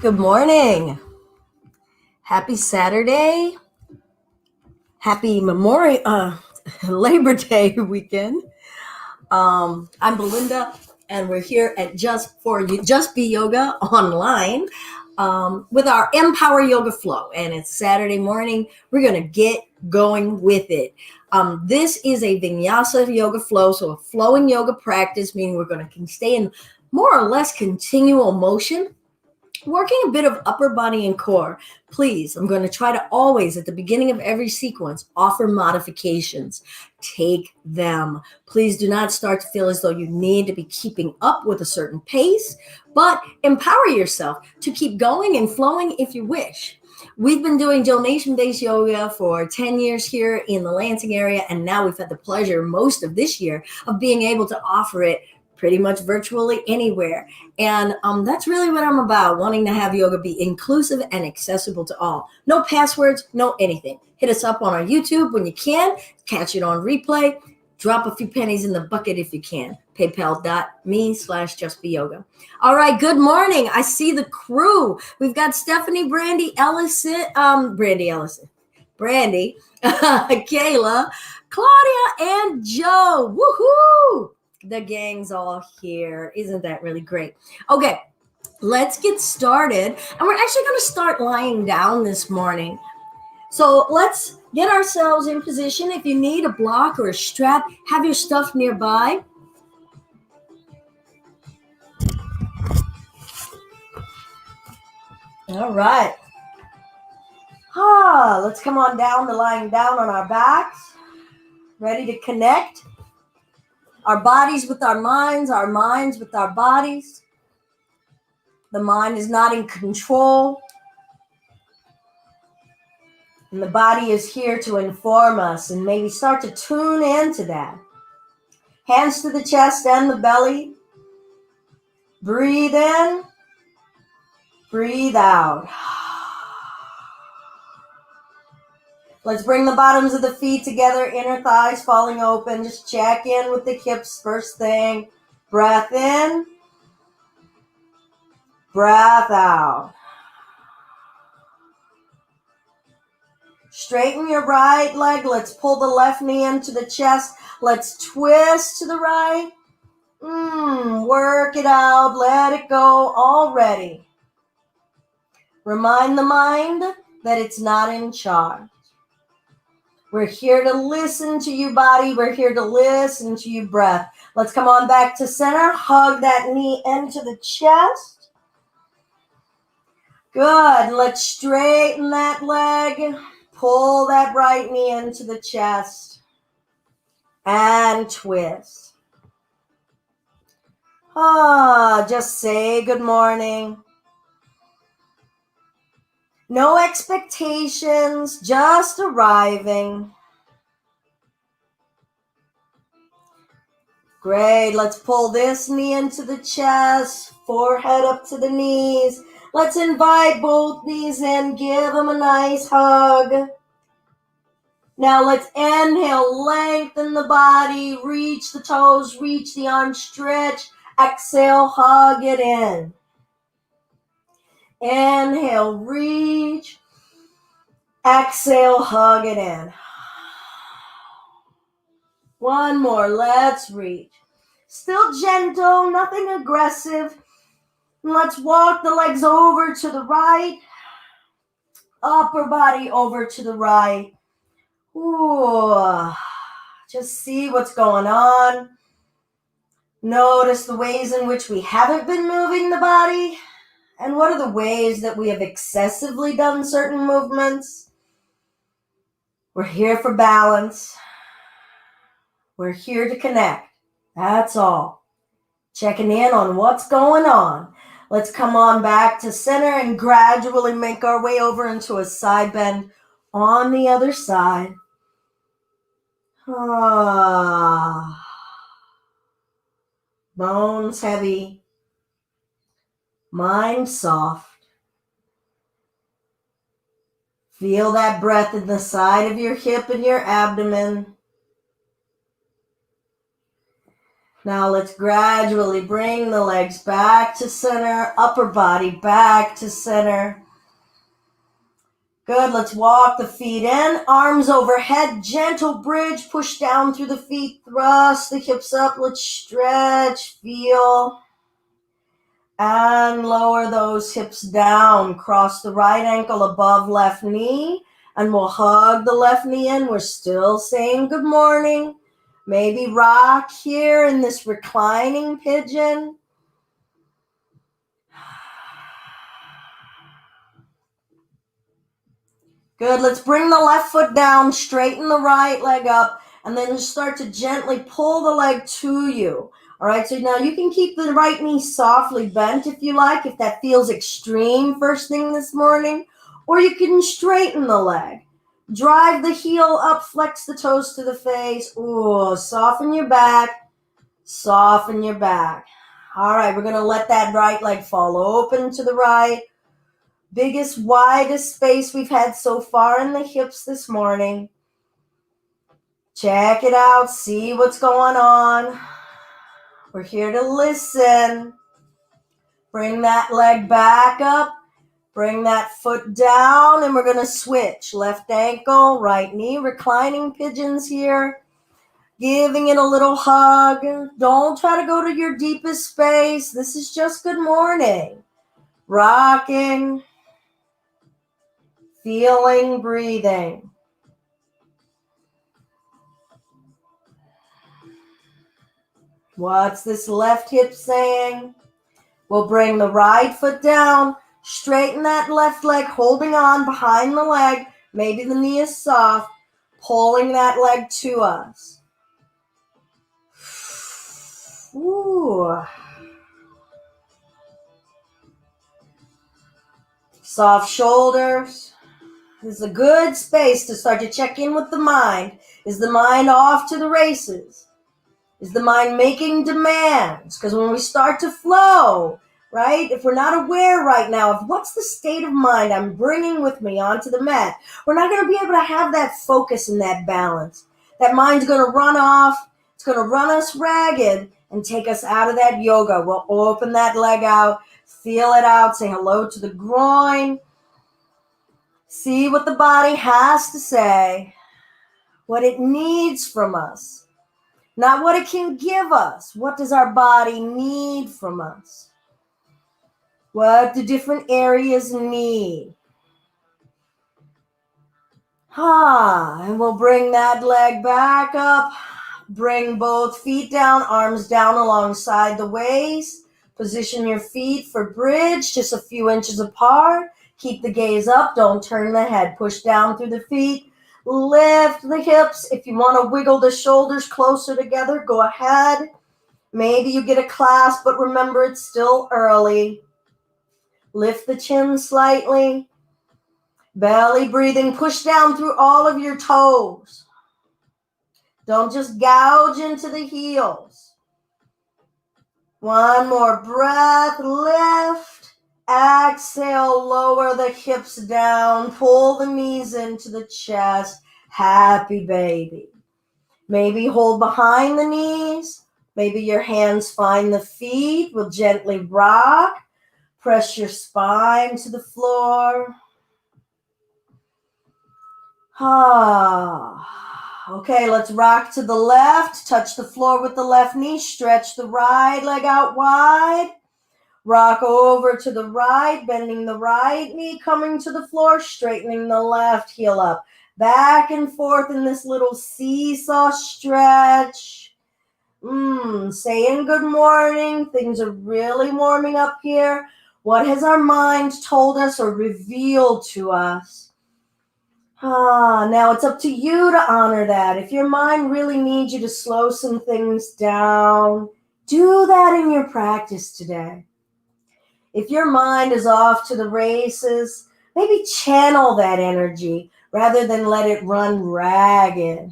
Good morning. Happy Saturday. Happy Labor Day weekend. I'm Belinda, and we're here at Just Be Yoga online with our Empower Yoga Flow. And it's Saturday morning. We're going to get going with it. This is a Vinyasa yoga flow, so a flowing yoga practice, meaning we're going to stay in more or less continual motion. Working a bit of upper body and core. Please, I'm going to try to always, at the beginning of every sequence, offer modifications. Take them. Please do not start to feel as though you need to be keeping up with a certain pace, but empower yourself to keep going and flowing if you wish. We've been doing donation-based yoga for 10 years here in the Lansing area, and now we've had the pleasure most of this year of being able to offer it pretty much virtually anywhere. And that's really what I'm about, wanting to have yoga be inclusive and accessible to all. No passwords, no anything. Hit us up on our YouTube when you can. Catch it on replay. Drop a few pennies in the bucket if you can. PayPal.me/justbeyoga. All right, good morning. I see the crew. We've got Stephanie, Brandy, Kayla, Claudia, and Joe. Woohoo! The gang's all here. Isn't that really great? Okay, let's get started. And we're actually going to start lying down this morning. So let's get ourselves in position. If you need a block or a strap, have your stuff nearby. All right. Let's come on down to lying down on our backs. Ready to connect our bodies with our minds with our bodies. The mind is not in control. And the body is here to inform us, and maybe start to tune into that. Hands to the chest and the belly. Breathe in. Breathe out. Let's bring the bottoms of the feet together, inner thighs falling open. Just check in with the hips first thing. Breath in. Breath out. Straighten your right leg. Let's pull the left knee into the chest. Let's twist to the right. Work it out. Let it go already. Remind the mind that it's not in charge. We're here to listen to you, body. We're here to listen to you, breath. Let's come on back to center. Hug that knee into the chest. Good. Let's straighten that leg. Pull that right knee into the chest. And twist. Just say good morning. No expectations, just arriving. Great, let's pull this knee into the chest, forehead up to the knees. Let's invite both knees in, give them a nice hug. Now let's inhale, lengthen the body, reach the toes, reach the arms, stretch. Exhale, hug it in. Inhale, reach. Exhale, hug it in. One more, let's reach. Still gentle, nothing aggressive. Let's walk the legs over to the right. Upper body over to the right. Just see what's going on. Notice the ways in which we haven't been moving the body. And what are the ways that we have excessively done certain movements? We're here for balance. We're here to connect. That's all. Checking in on what's going on. Let's come on back to center and gradually make our way over into a side bend on the other side. Bones heavy. Mind soft. Feel that breath in the side of your hip and your abdomen. Now let's gradually bring the legs back to center, upper body back to center. Good, let's walk the feet in, arms overhead, gentle bridge, push down through the feet, thrust the hips up, let's stretch, feel, and lower those hips down. Cross the right ankle above left knee, and we'll hug the left knee in. We're still saying good morning. Maybe rock here in this reclining pigeon. Good, let's bring the left foot down, straighten the right leg up, and then start to gently pull the leg to you. All right, so now you can keep the right knee softly bent if you like, if that feels extreme first thing this morning, or you can straighten the leg. Drive the heel up, flex the toes to the face. Ooh, soften your back, soften your back. All right, we're gonna let that right leg fall open to the right. Biggest, widest space we've had so far in the hips this morning. Check it out. See what's going on. We're here to listen. Bring that leg back up. Bring that foot down, and we're going to switch. Left ankle, right knee, reclining pigeons here. Giving it a little hug. Don't try to go to your deepest space. This is just good morning. Rocking. Feeling, breathing. What's this left hip saying? We'll bring the right foot down, straighten that left leg, holding on behind the leg. Maybe the knee is soft, pulling that leg to us. Ooh. Soft shoulders. This is a good space to start to check in with the mind. Is the mind off to the races? Is the mind making demands? Because when we start to flow, right, if we're not aware right now of what's the state of mind I'm bringing with me onto the mat, we're not going to be able to have that focus and that balance. That mind's going to run off. It's going to run us ragged and take us out of that yoga. We'll open that leg out, feel it out, say hello to the groin. See what the body has to say, what it needs from us. Not what it can give us. What does our body need from us? What do different areas need? And we'll bring that leg back up. Bring both feet down, arms down alongside the waist. Position your feet for bridge, just a few inches apart. Keep the gaze up. Don't turn the head. Push down through the feet. Lift the hips. If you want to wiggle the shoulders closer together, go ahead. Maybe you get a clasp, but remember it's still early. Lift the chin slightly. Belly breathing. Push down through all of your toes. Don't just gouge into the heels. One more breath. Lift. Exhale, lower the hips down. Pull the knees into the chest. Happy baby. Maybe hold behind the knees. Maybe your hands find the feet. We'll gently rock. Press your spine to the floor. Okay, let's rock to the left. Touch the floor with the left knee. Stretch the right leg out wide. Rock over to the right, bending the right knee, coming to the floor, straightening the left heel up. Back and forth in this little seesaw stretch. Saying good morning. Things are really warming up here. What has our mind told us or revealed to us? Now it's up to you to honor that. If your mind really needs you to slow some things down, do that in your practice today. If your mind is off to the races, maybe channel that energy rather than let it run ragged.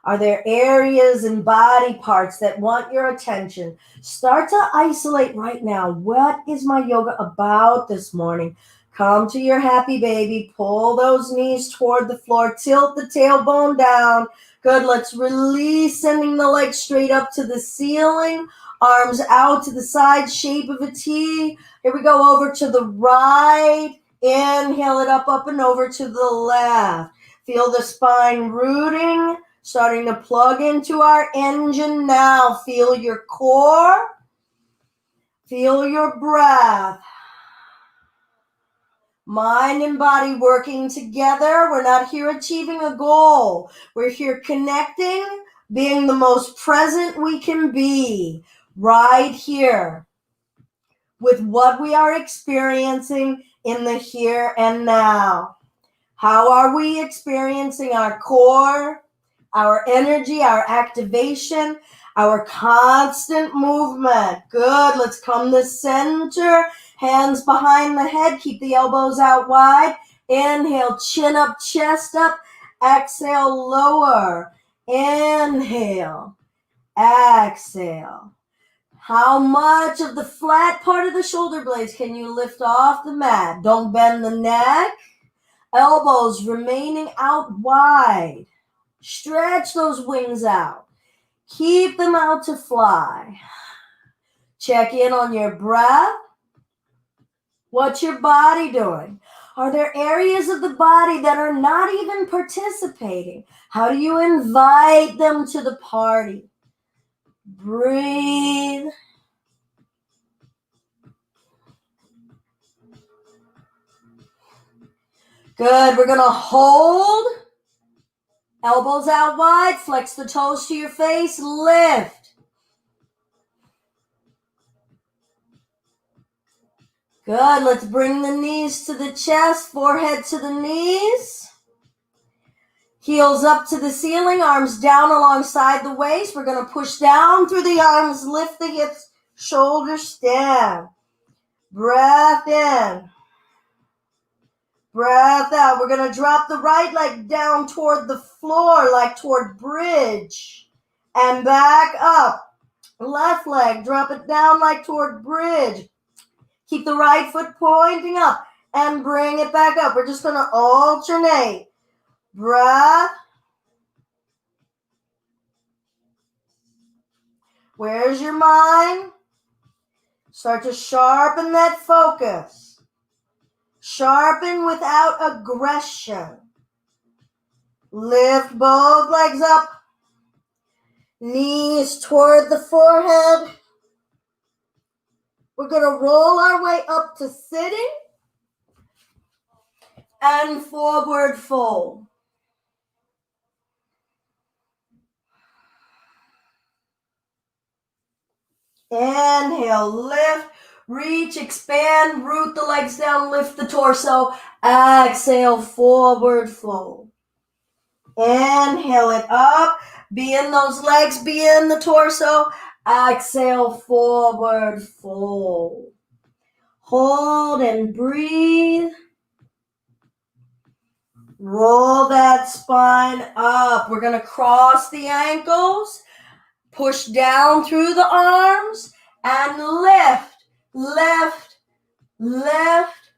Are there areas and body parts that want your attention? Start to isolate right now. What is my yoga about this morning? Come to your happy baby. Pull those knees toward the floor. Tilt the tailbone down. Good, let's release, sending the legs straight up to the ceiling. Arms out to the side, shape of a T. Here we go, over to the right. Inhale it up and over to the left. Feel the spine rooting, starting to plug into our engine now. Feel your core. Feel your breath. Mind and body working together. We're not here achieving a goal. We're here connecting, being the most present we can be right here with what we are experiencing in the here and now. How are we experiencing our core, our energy, our activation, our constant movement? Good. Let's come to center. Hands behind the head. Keep the elbows out wide. Inhale, chin up, chest up. Exhale, lower. Inhale. Exhale. How much of the flat part of the shoulder blades can you lift off the mat? Don't bend the neck. Elbows remaining out wide. Stretch those wings out. Keep them out to fly. Check in on your breath. What's your body doing? Are there areas of the body that are not even participating? How do you invite them to the party? Breathe. Good. We're going to hold. Elbows out wide. Flex the toes to your face. Lift. Good. Let's bring the knees to the chest, forehead to the knees. Heels up to the ceiling, arms down alongside the waist. We're going to push down through the arms, lift the hips, shoulders stand. Breath in. Breath out. We're going to drop the right leg down toward the floor, like toward bridge. And back up. Left leg, drop it down like toward bridge. Keep the right foot pointing up and bring it back up. We're just going to alternate. Breath. Where's your mind? Start to sharpen that focus. Sharpen without aggression. Lift both legs up. Knees toward the forehead. We're going to roll our way up to sitting and forward fold. Inhale, lift, reach, expand, root the legs down, lift the torso. Exhale, forward fold. Inhale it up, be in those legs, be in the torso. Exhale, forward fold. Hold and breathe. Roll that spine up. We're going to cross the ankles. Push down through the arms and lift, lift, lift.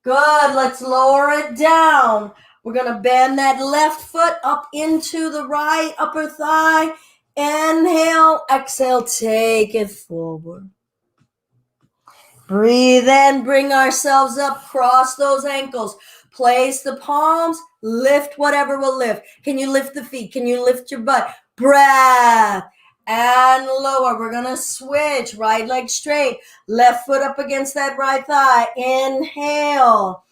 Good. Let's lower it down. We're going to bend that left foot up into the right upper thigh. Inhale, exhale, take it forward. Breathe in, bring ourselves up, cross those ankles. Place the palms, lift whatever will lift. Can you lift the feet? Can you lift your butt? Breath and lower. We're going to switch. Right leg straight. Left foot up against that right thigh. Inhale.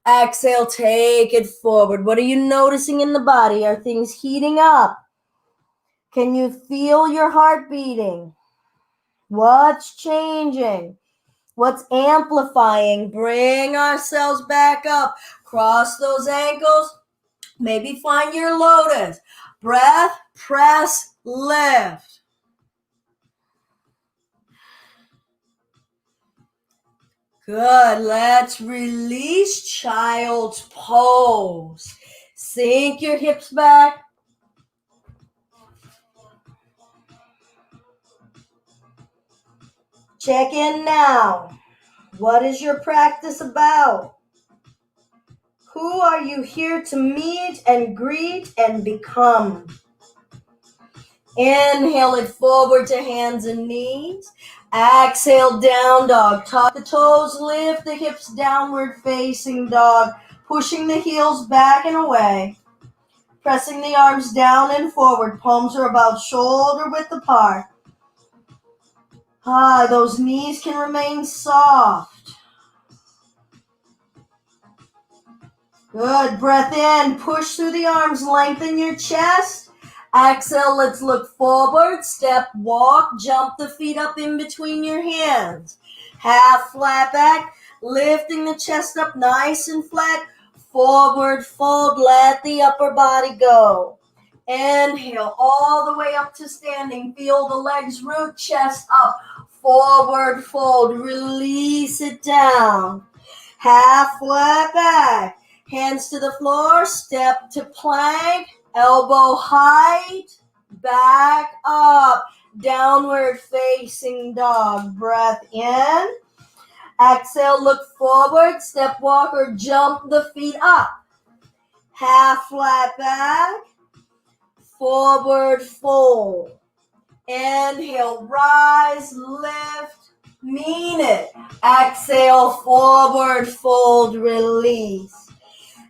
Exhale. Take it forward. What are you noticing in the body? Are things heating up? Can you feel your heart beating? What's changing? What's amplifying? Bring ourselves back up. Cross those ankles. Maybe find your lotus. Breath, press, lift. Good. Let's release child's pose. Sink your hips back. Check in now. What is your practice about? Who are you here to meet and greet and become? Inhale it forward to hands and knees. Exhale, down dog. Tuck the toes, lift the hips, downward facing dog. Pushing the heels back and away. Pressing the arms down and forward. Palms are about shoulder width apart. Those knees can remain soft. Good. Breath in. Push through the arms. Lengthen your chest. Exhale. Let's look forward. Step, walk. Jump the feet up in between your hands. Half flat back. Lifting the chest up nice and flat. Forward fold. Let the upper body go. Inhale all the way up to standing. Feel the legs root. Chest up. Forward fold. Release it down. Half flat back. Hands to the floor, step to plank, elbow height, back up, downward facing dog. Breath in. Exhale, look forward, step walk or jump the feet up. Half flat back, forward fold. Inhale, rise, lift, mean it. Exhale, forward fold, release.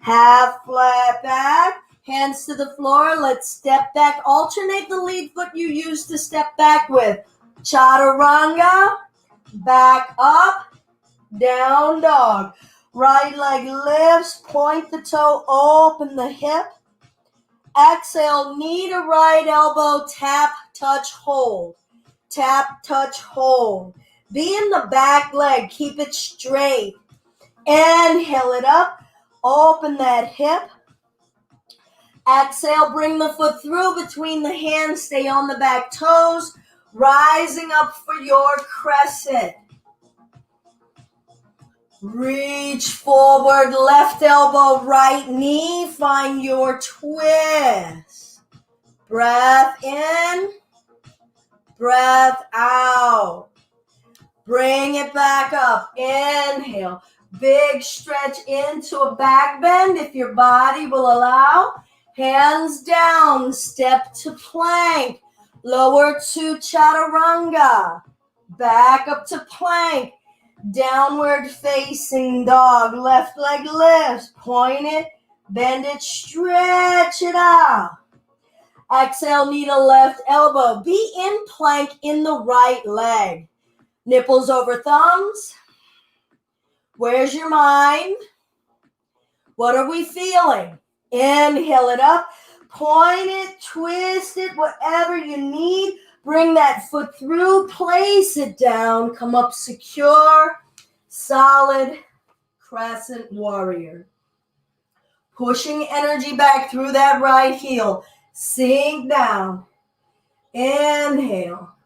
Half flat back, hands to the floor. Let's step back. Alternate the lead foot you used to step back with. Chaturanga, back up, down dog. Right leg lifts, point the toe, open the hip. Exhale, knee to right elbow, tap, touch, hold. Tap, touch, hold. Be in the back leg, keep it straight. Inhale it up. Open that hip. Exhale, bring the foot through between the hands. Stay on the back toes. Rising up for your crescent. Reach forward, left elbow, right knee. Find your twist. Breath in. Breath out. Bring it back up. Inhale. Big stretch into a back bend if your body will allow. Hands down, step to plank. Lower to chaturanga. Back up to plank. Downward facing dog. Left leg lifts. Point it, bend it, stretch it out. Exhale, knee to left elbow. Be in plank in the right leg. Nipples over thumbs. Where's your mind? What are we feeling? Inhale it up. Point it, twist it, whatever you need. Bring that foot through. Place it down. Come up secure. Solid Crescent Warrior. Pushing energy back through that right heel. Sink down. Inhale.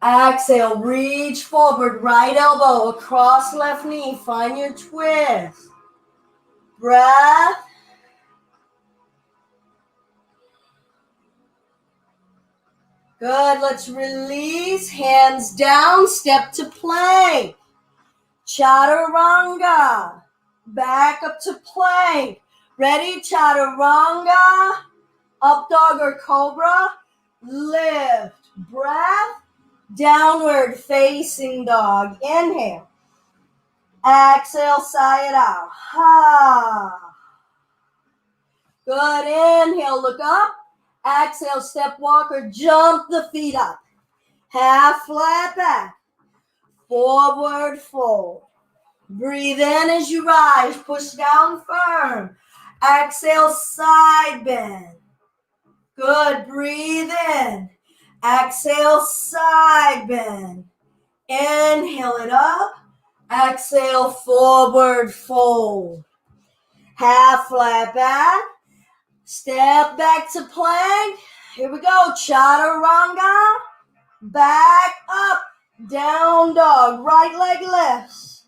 Exhale, reach forward, right elbow across left knee. Find your twist. Breath. Good, let's release. Hands down, step to plank. Chaturanga. Back up to plank. Ready? Chaturanga. Up dog or cobra. Lift. Breath. Downward facing dog. Inhale. Exhale, sigh it out. Good. Inhale, look up. Exhale, step walk or jump the feet up. Half flat back. Forward fold. Breathe in as you rise. Push down firm. Exhale, side bend. Good. Breathe in. Exhale, side bend. Inhale it up. Exhale, forward fold. Half flat back. Step back to plank. Here we go. Chaturanga. Back up. Down dog. Right leg lifts.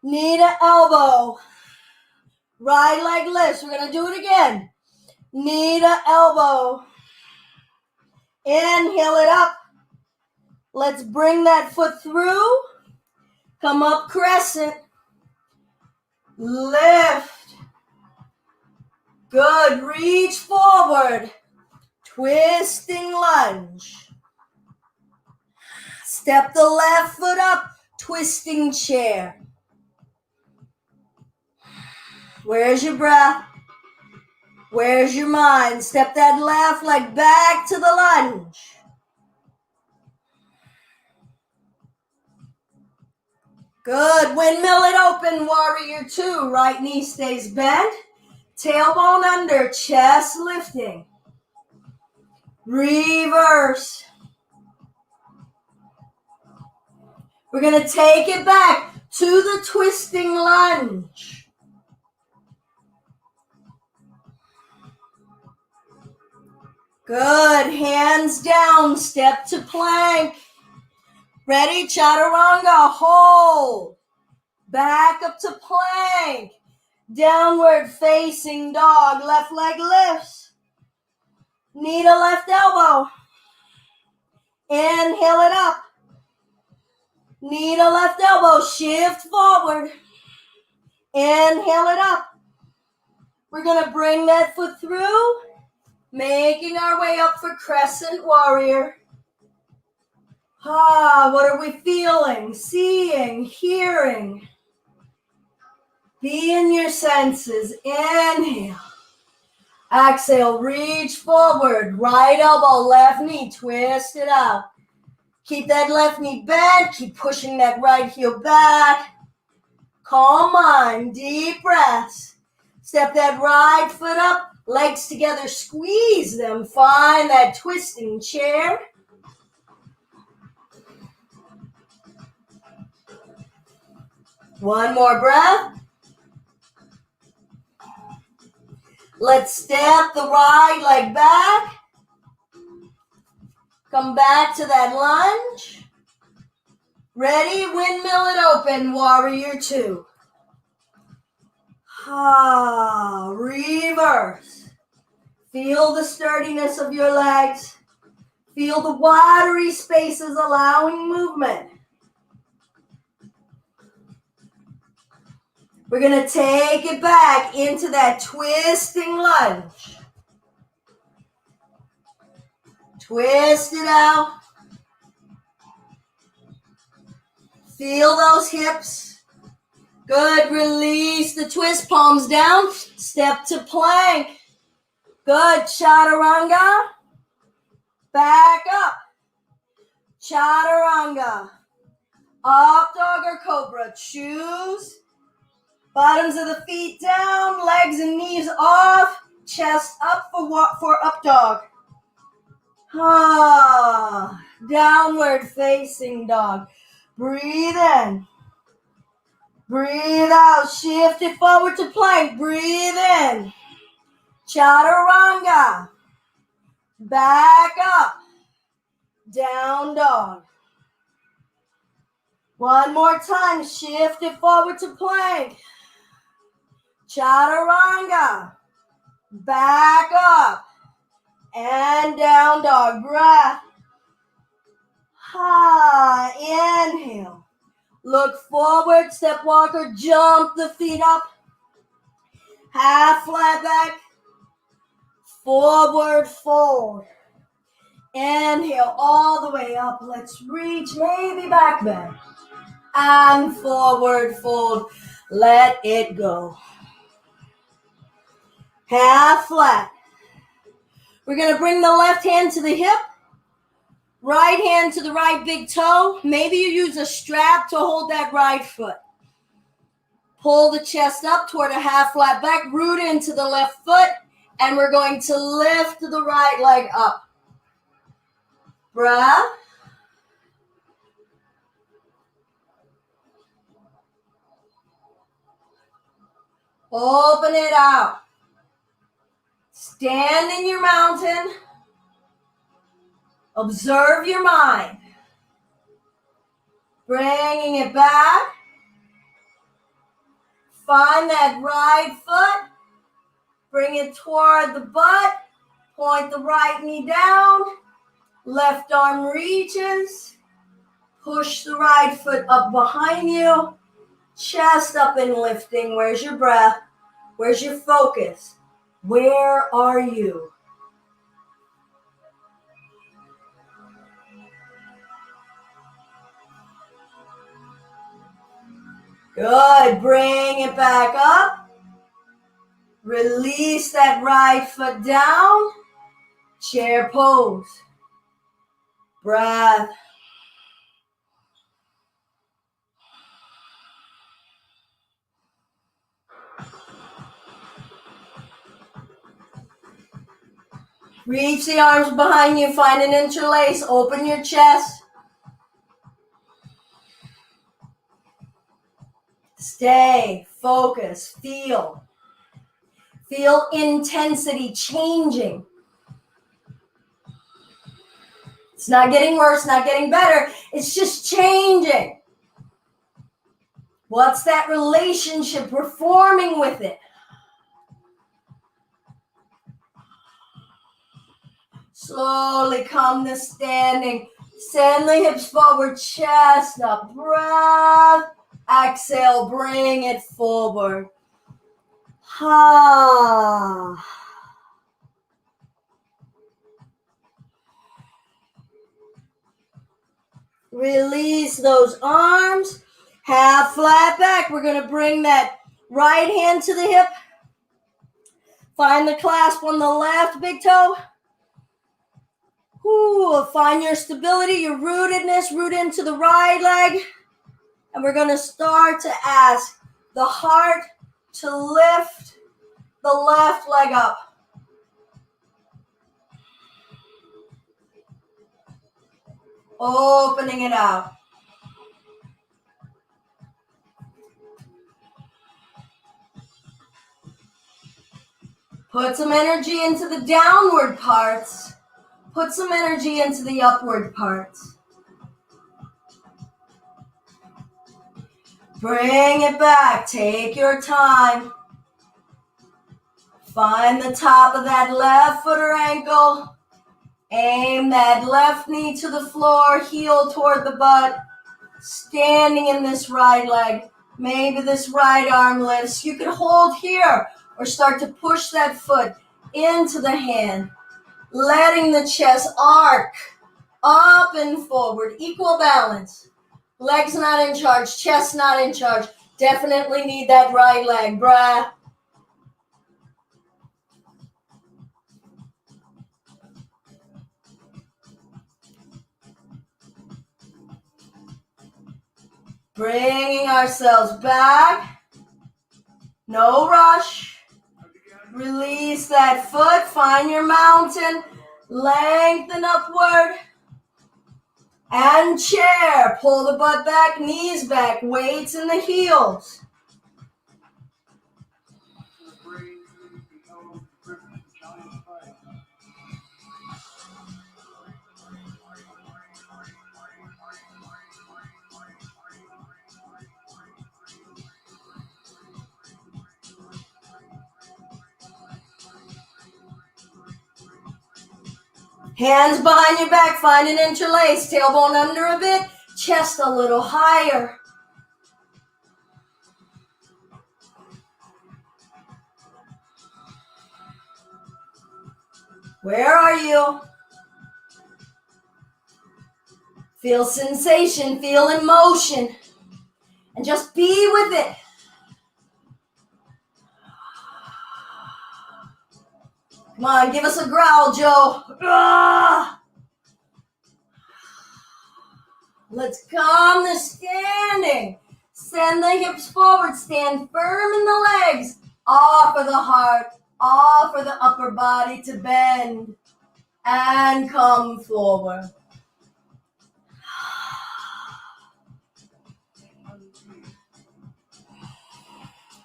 Knee to elbow. Right leg lifts. We're going to do it again. Knee to elbow. Inhale it up. Let's bring that foot through. Come up crescent. Lift. Good. Reach forward. Twisting lunge. Step the left foot up. Twisting chair. Where's your breath? Where's your mind? Step that left leg back to the lunge. Good. Windmill it open, warrior two. Right knee stays bent. Tailbone under, chest lifting. Reverse. We're going to take it back to the twisting lunge. Good. Hands down, step to plank. Ready, chaturanga, hold. Back up to plank. Downward facing dog, left leg lifts. Knee to left elbow. Inhale it up. Knee to left elbow, shift forward. Inhale it up. We're going to bring that foot through, making our way up for Crescent Warrior. What are we feeling, seeing, hearing? Be in your senses. Inhale. Exhale, reach forward. Right elbow, left knee, twist it out. Keep that left knee bent. Keep pushing that right heel back. Calm mind, deep breaths. Step that right foot up, legs together, squeeze them. Find that twisting chair. One more breath. Let's step the right leg back. Come back to that lunge. Ready? Windmill it open, warrior two. Reverse. Feel the sturdiness of your legs. Feel the watery spaces allowing movement. We're going to take it back into that twisting lunge. Twist it out. Feel those hips. Good. Release the twist, palms down. Step to plank. Good. Chaturanga. Back up. Chaturanga. Up dog or cobra. Choose. Bottoms of the feet down. Legs and knees off. Chest up for up dog. Downward facing dog. Breathe in. Breathe out. Shift it forward to plank. Breathe in. Chaturanga. Back up. Down dog. One more time. Shift it forward to plank. Chaturanga. Back up. And down dog. Breath. Inhale. Look forward. Step walker. Jump the feet up. Half flat back. Forward fold. Inhale all the way up. Let's reach. Maybe back bend. And forward fold. Let it go. Half flat. We're going to bring the left hand to the hip. Right hand to the right big toe. Maybe you use a strap to hold that right foot. Pull the chest up toward a half flat back. Root into the left foot. And we're going to lift the right leg up. Breath. Open it out. Stand in your mountain. Observe your mind. Bringing it back. Find that right foot. Bring it toward the butt. Point the right knee down. Left arm reaches. Push the right foot up behind you. Chest up and lifting. Where's your breath? Where's your focus? Where are you? Good. Bring it back up. Release that right foot down. Chair pose. Breath. Reach the arms behind you. Find an interlace. Open your chest. Stay. Focus. Feel. Feel intensity changing. It's not getting worse, not getting better. It's just changing. What's that relationship we're forming with it? Slowly come to standing. Send the hips forward, chest up. Breath. Exhale, bring it forward. Ha. Release those arms. Half flat back. We're going to bring that right hand to the hip. Find the clasp on the left big toe. Find your stability, your rootedness. Root into the right leg. And we're going to start to ask the heart to lift the left leg up. Opening it out. Put some energy into the downward parts. Put some energy into the upward parts. Bring it back. Take your time. Find the top of that left foot or ankle. Aim that left knee to the floor. Heel toward the butt. Standing in this right leg. Maybe this right arm lifts. You can hold here or start to push that foot into the hand. Letting the chest arc up and forward. Equal balance. Legs not in charge. Chest not in charge. Definitely need that right leg. Breath. Bringing ourselves back. No rush. Release that foot. Find your mountain. Lengthen upward. And chair. Pull the butt back, knees back, weights in the heels. Hands behind your back, find an interlace, tailbone under a bit, chest a little higher. Where are you? Feel sensation, feel emotion, and just be with it. Come on, give us a growl, Joe. Let's come to standing. Send the hips forward. Stand firm in the legs. Offer the heart. Offer the upper body to bend. And come forward.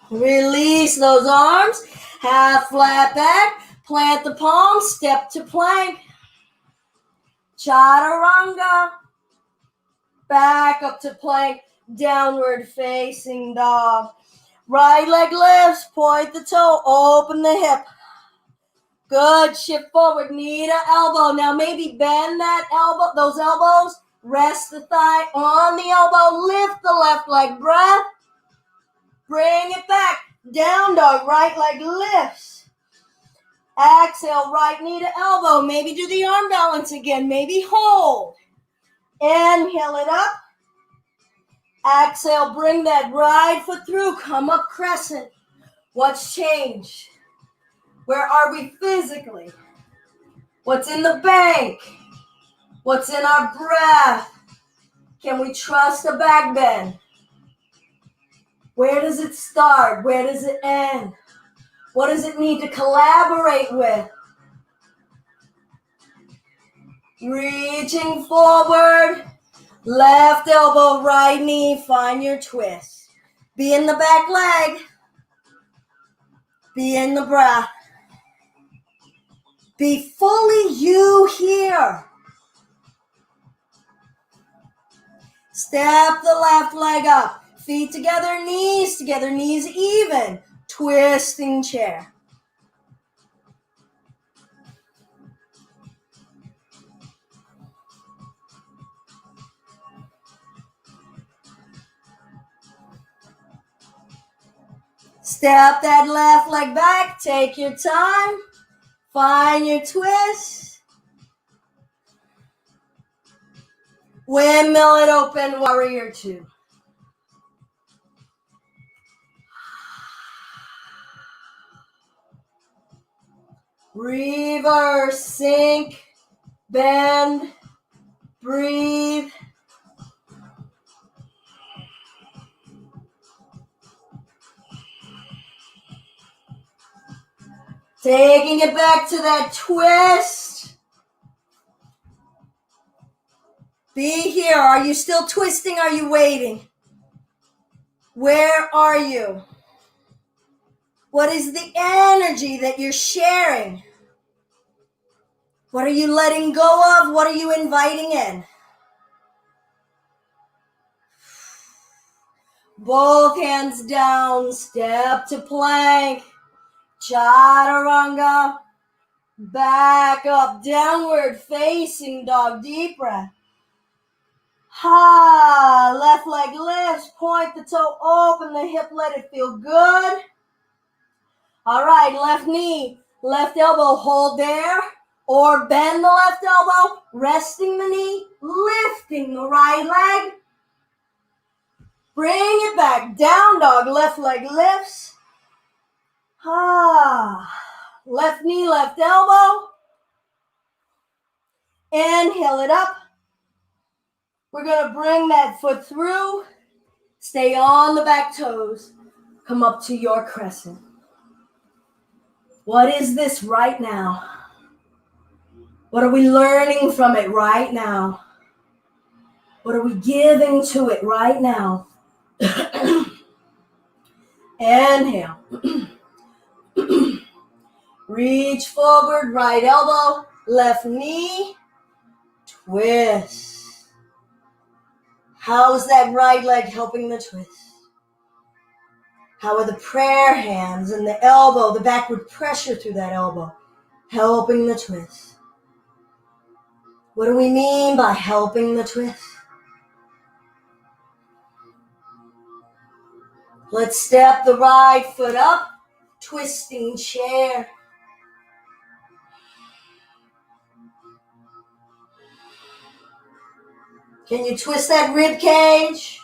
Release those arms. Half flat back. Plant the palms, step to plank. Chaturanga. Back up to plank, downward facing dog. Right leg lifts, point the toe, open the hip. Good, shift forward, knee to elbow. Now maybe bend that elbow, those elbows. Rest the thigh on the elbow, lift the left leg, breath. Bring it back, down dog, right leg lifts. Exhale, right knee to elbow. Maybe do the arm balance again. Maybe hold. Inhale it up. Exhale, bring that right foot through. Come up crescent. What's changed? Where are we physically? What's in the bank? What's in our breath? Can we trust a back bend? Where does it start? Where does it end? What does it need to collaborate with? Reaching forward. Left elbow, right knee. Find your twist. Be in the back leg. Be in the breath. Be fully you here. Step the left leg up. Feet together, knees even. Twisting chair. Step that left leg back. Take your time. Find your twist. Windmill it open, warrior two. Reverse, sink, bend, breathe. Taking it back to that twist. Be here. Are you still twisting? Are you waiting? Where are you? What is the energy that you're sharing? What are you letting go of? What are you inviting in? Both hands down, step to plank, chaturanga, back up, downward facing dog, deep breath. Ha, left leg lifts, point the toe, open the hip, let it feel good. All right, left knee, left elbow, hold there, or bend the left elbow, resting the knee, lifting the right leg. Bring it back, down dog, left leg lifts. Left knee, left elbow. Inhale it up. We're going to bring that foot through. Stay on the back toes. Come up to your crescent. What is this right now? What are we learning from it right now? What are we giving to it right now? Inhale. Reach forward, right elbow, left knee, twist. How's that right leg helping the twist? How are the prayer hands and the elbow, the backward pressure through that elbow, helping the twist? What do we mean by helping the twist? Let's step the right foot up, twisting chair. Can you twist that rib cage?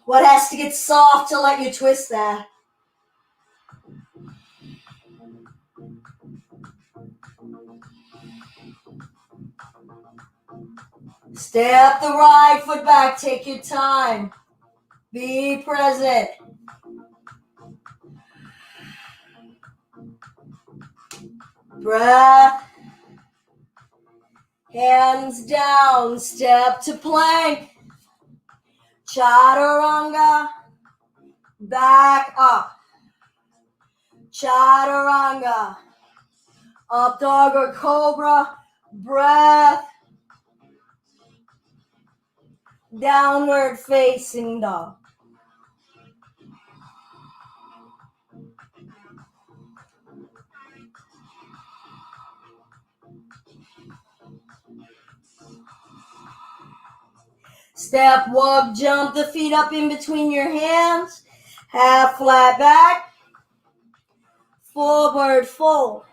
What has to get soft to let you twist that? Step the right foot back. Take your time. Be present. Breath. Hands down. Step to plank. Chaturanga. Back up. Chaturanga. Up dog or cobra. Breath. Downward facing dog. Step, walk, jump the feet up in between your hands. Half flat back. Forward fold.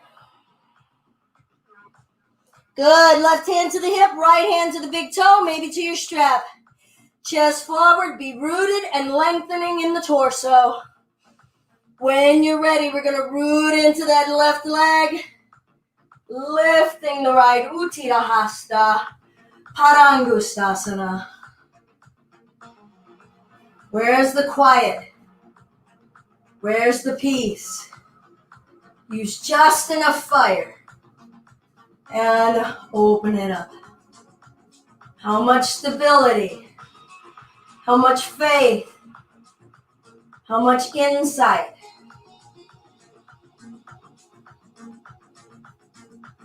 Good. Left hand to the hip, right hand to the big toe, maybe to your strap. Chest forward, be rooted and lengthening in the torso. When you're ready, we're going to root into that left leg, lifting the right, Uttita Hasta, Padangustasana. Where's the quiet? Where's the peace? Use just enough fire and open it up. How much stability? How much faith? How much insight?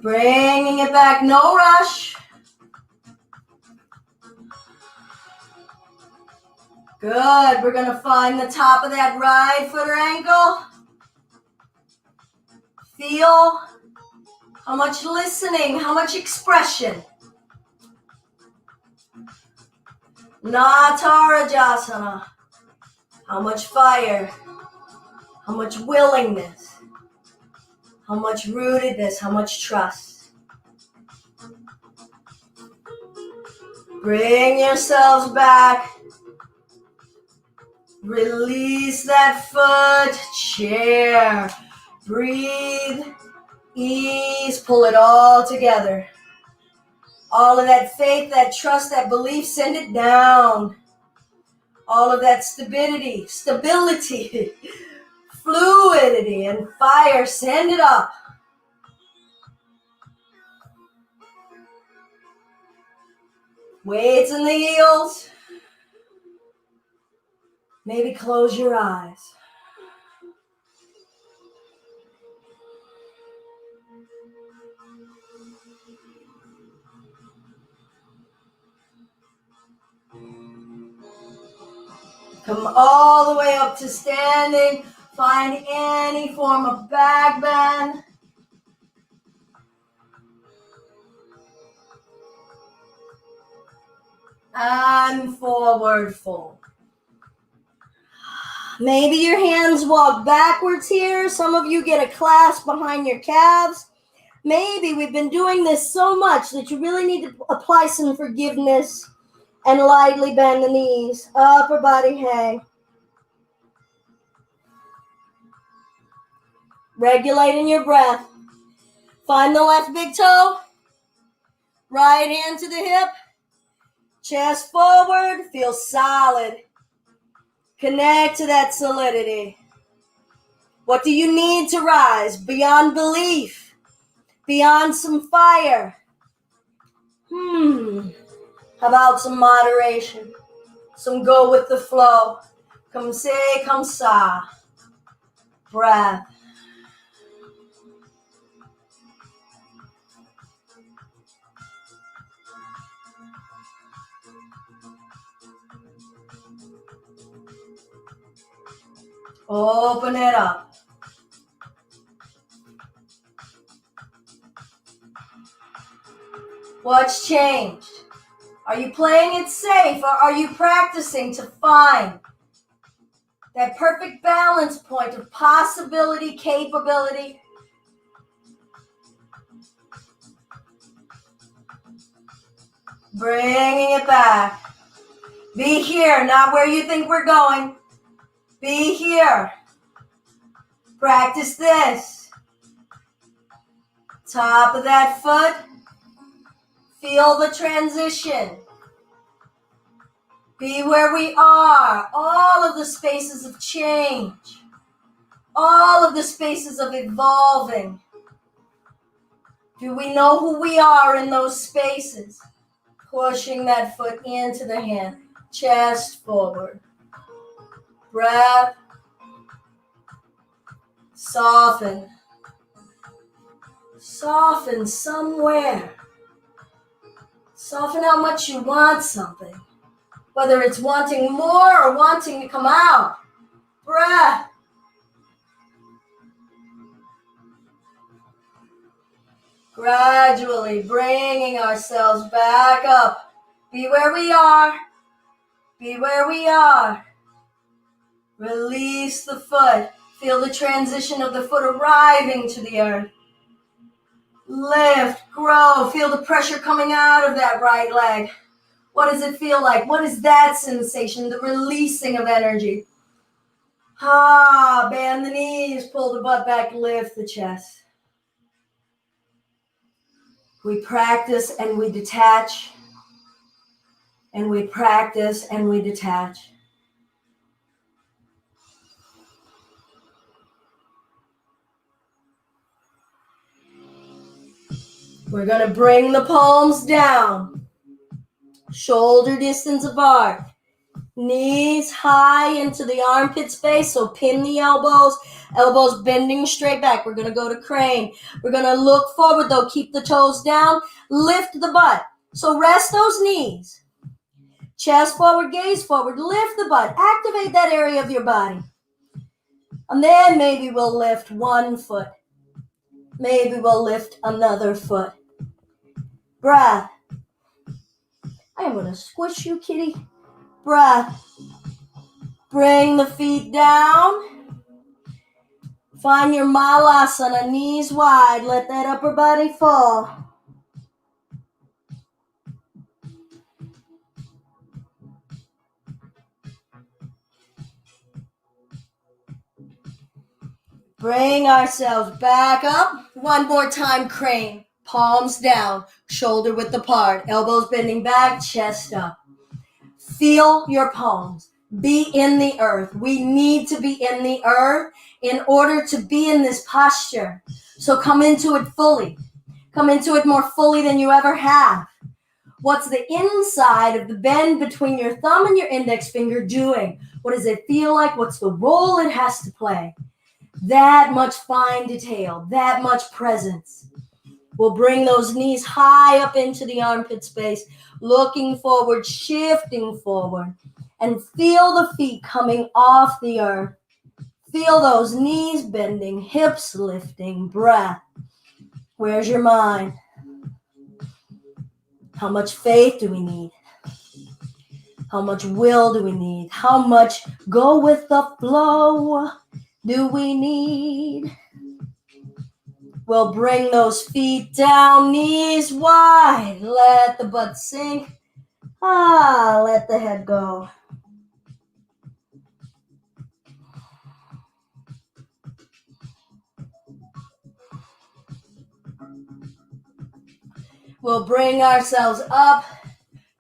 Bringing it back, no rush. Good, we're gonna find the top of that right foot or ankle. Feel how much listening, how much expression. Natarajasana. How much fire, how much willingness, how much rootedness, how much trust. Bring yourselves back. Release that foot, chair. Breathe, ease, pull it all together. All of that faith, that trust, that belief, send it down. All of that stability, fluidity, and fire, send it up. Weights in the heels. Maybe close your eyes. Come all the way up to standing. Find any form of back bend. And forward fold. Maybe your hands walk backwards here. Some of you get a clasp behind your calves. Maybe we've been doing this so much that you really need to apply some forgiveness and lightly bend the knees. Upper body hang. Regulating your breath. Find the left big toe. Right hand to the hip. Chest forward. Feel solid. Connect to that solidity. What do you need to rise? Beyond belief. Beyond some fire. How about some moderation? Some go with the flow. Come say, come sa. Breath. Open it up. What's changed? Are you playing it safe, or are you practicing to find that perfect balance point of possibility, capability? Bringing it back. Be here, not where you think we're going. Be here. Practice this. Top of that foot. Feel the transition. Be where we are. All of the spaces of change. All of the spaces of evolving. Do we know who we are in those spaces? Pushing that foot into the hand. Chest forward. Breath. Soften. Soften somewhere. Soften how much you want something. Whether it's wanting more or wanting to come out. Breath. Gradually bringing ourselves back up. Be where we are. Be where we are. Release the foot. Feel the transition of the foot arriving to the earth. Lift, grow, feel the pressure coming out of that right leg. What does it feel like? What is that sensation? The releasing of energy. Bend the knees, pull the butt back, lift the chest. We practice and we detach. And we practice and we detach. We're going to bring the palms down. Shoulder distance apart. Knees high into the armpit space, so pin the elbows. Elbows bending straight back. We're going to go to crane. We're going to look forward, though. Keep the toes down. Lift the butt. So rest those knees. Chest forward, gaze forward. Lift the butt. Activate that area of your body. And then maybe we'll lift one foot. Maybe we'll lift another foot. Breath. I am going to squish you, kitty. Breath. Bring the feet down. Find your malasana, knees wide. Let that upper body fall. Bring ourselves back up. One more time, crane. Palms down, shoulder width apart, elbows bending back, chest up. Feel your palms. Be in the earth. We need to be in the earth in order to be in this posture. So come into it fully. Come into it more fully than you ever have. What's the inside of the bend between your thumb and your index finger doing? What does it feel like? What's the role it has to play? That much fine detail, that much presence. We'll bring those knees high up into the armpit space, looking forward, shifting forward, and feel the feet coming off the earth. Feel those knees bending, hips lifting, breath. Where's your mind? How much faith do we need? How much will do we need? How much go with the flow do we need? We'll bring those feet down, knees wide. Let the butt sink. Let the head go. We'll bring ourselves up.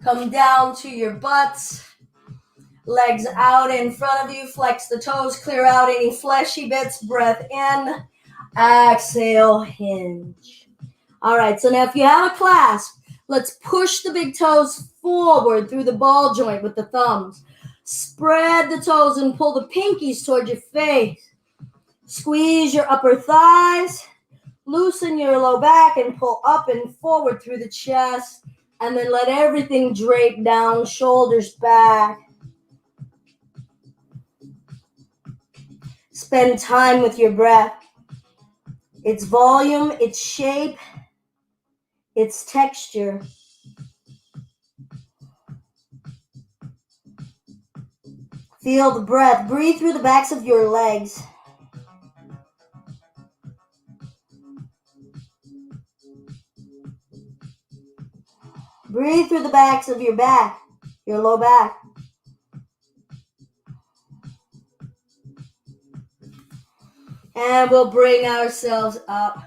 Come down to your butts. Legs out in front of you. Flex the toes. Clear out any fleshy bits. Breath in. Exhale, hinge. All right, so now if you have a clasp, let's push the big toes forward through the ball joint with the thumbs. Spread the toes and pull the pinkies toward your face. Squeeze your upper thighs. Loosen your low back and pull up and forward through the chest. And then let everything drape down, shoulders back. Spend time with your breath. Its volume, its shape, its texture. Feel the breath. Breathe through the backs of your legs. Breathe through the backs of your back, your low back. And we'll bring ourselves up.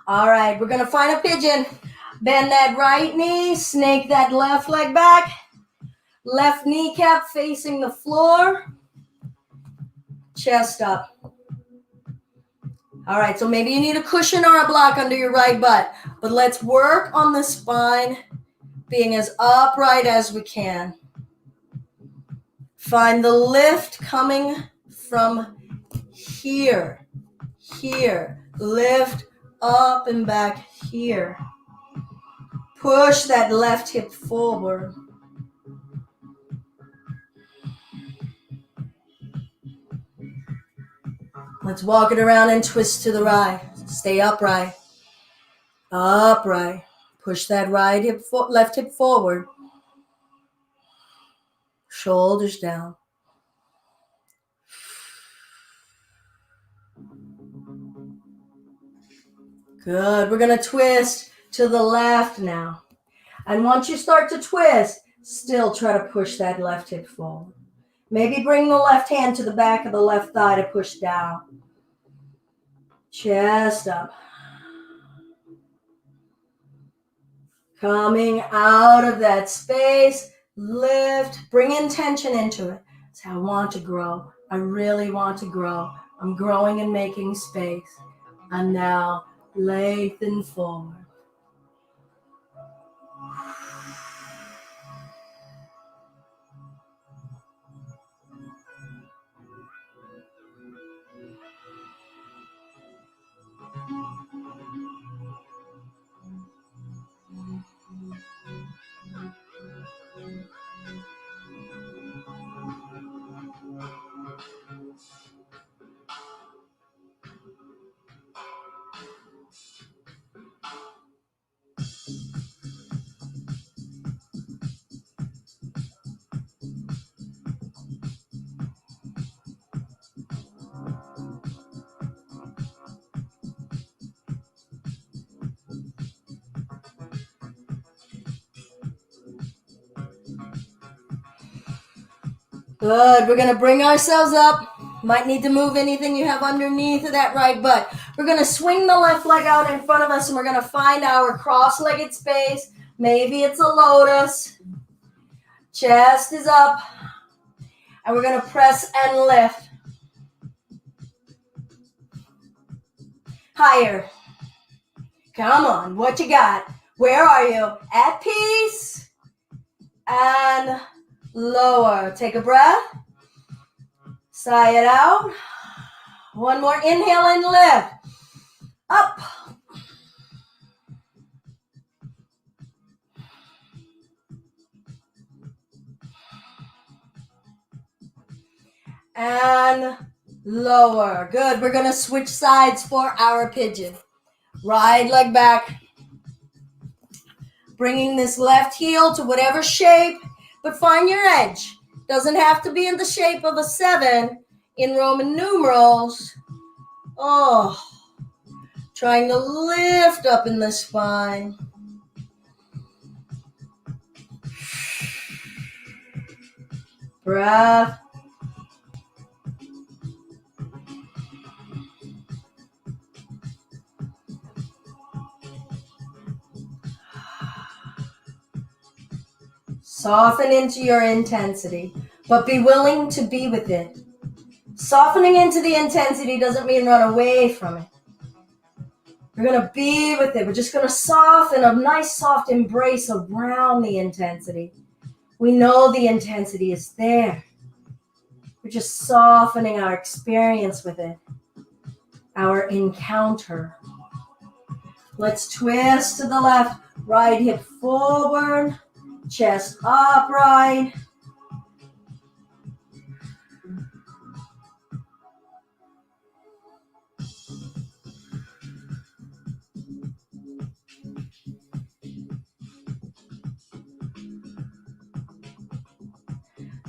All right, we're going to find a pigeon. Bend that right knee, snake that left leg back. Left kneecap facing the floor. Chest up. All right, so maybe you need a cushion or a block under your right butt. But let's work on the spine being as upright as we can. Find the lift coming from here. Lift up and back here. Push that left hip forward. Let's walk it around and twist to the right. Stay upright. Upright. Push that right hip, left hip forward. Shoulders down. Good. We're going to twist to the left now. And once you start to twist, still try to push that left hip forward. Maybe bring the left hand to the back of the left thigh to push down. Chest up. Coming out of that space, lift, bring intention into it. Say, I want to grow. I really want to grow. I'm growing and making space. And now lengthen forward. Good. We're going to bring ourselves up. Might need to move anything you have underneath of that right butt. We're going to swing the left leg out in front of us, and we're going to find our cross-legged space. Maybe it's a lotus. Chest is up. And we're going to press and lift. Higher. Come on. What you got? Where are you? At peace. And lower. Take a breath. Sigh it out. One more inhale and lift. Up. And lower. Good. We're going to switch sides for our pigeon. Right leg back. Bringing this left heel to whatever shape, but find your edge. Doesn't have to be in the shape of a 7 in Roman numerals. Oh, trying to lift up in the spine. Breath. Soften into your intensity, but be willing to be with it. Softening into the intensity doesn't mean run away from it. We're going to be with it. We're just going to soften, a nice soft embrace around the intensity. We know the intensity is there. We're just softening our experience with it, our encounter. Let's twist to the left, right hip forward, chest upright.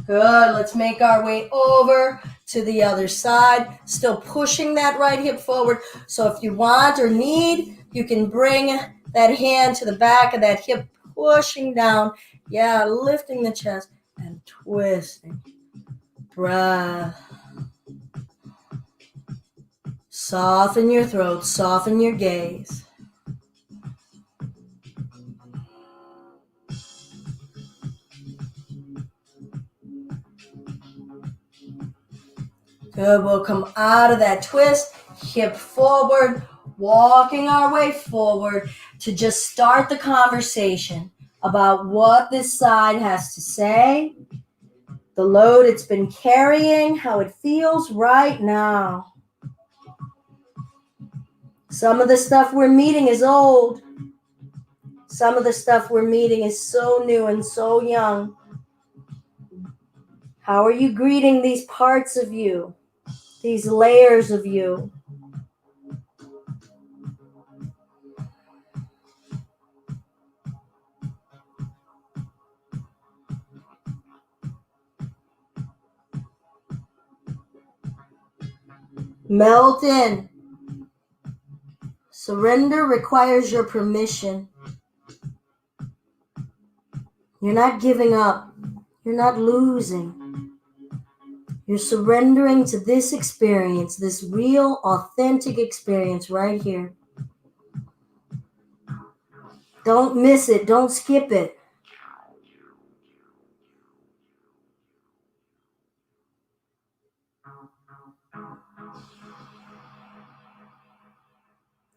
Good. Let's make our way over to the other side. Still pushing that right hip forward. So if you want or need, you can bring that hand to the back of that hip, pushing down. Yeah, lifting the chest and twisting. Breath. Soften your throat. Soften your gaze. Good. We'll come out of that twist, hip forward, walking our way forward to just start the conversation about what this side has to say, the load it's been carrying, how it feels right now. Some of the stuff we're meeting is old. Some of the stuff we're meeting is so new and so young. How are you greeting these parts of you, these layers of you? Melt in. Surrender requires your permission. You're not giving up. You're not losing. You're surrendering to this experience, this real, authentic experience right here. Don't miss it. Don't skip it.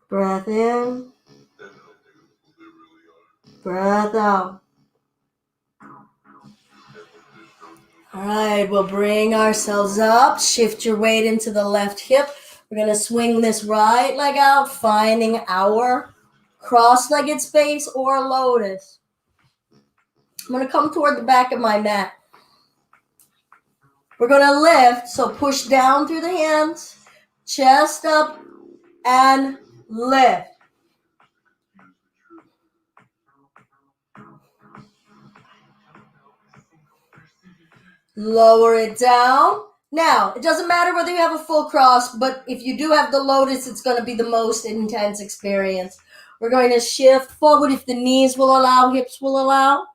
Breath in. Breath out. All right, we'll bring ourselves up. Shift your weight into the left hip. We're going to swing this right leg out, finding our cross-legged space or lotus. I'm going to come toward the back of my mat. We're going to lift, so push down through the hands, chest up, and lift. Lower it down. Now, it doesn't matter whether you have a full cross, but if you do have the lotus, it's going to be the most intense experience. We're going to shift forward if the knees will allow, hips will allow.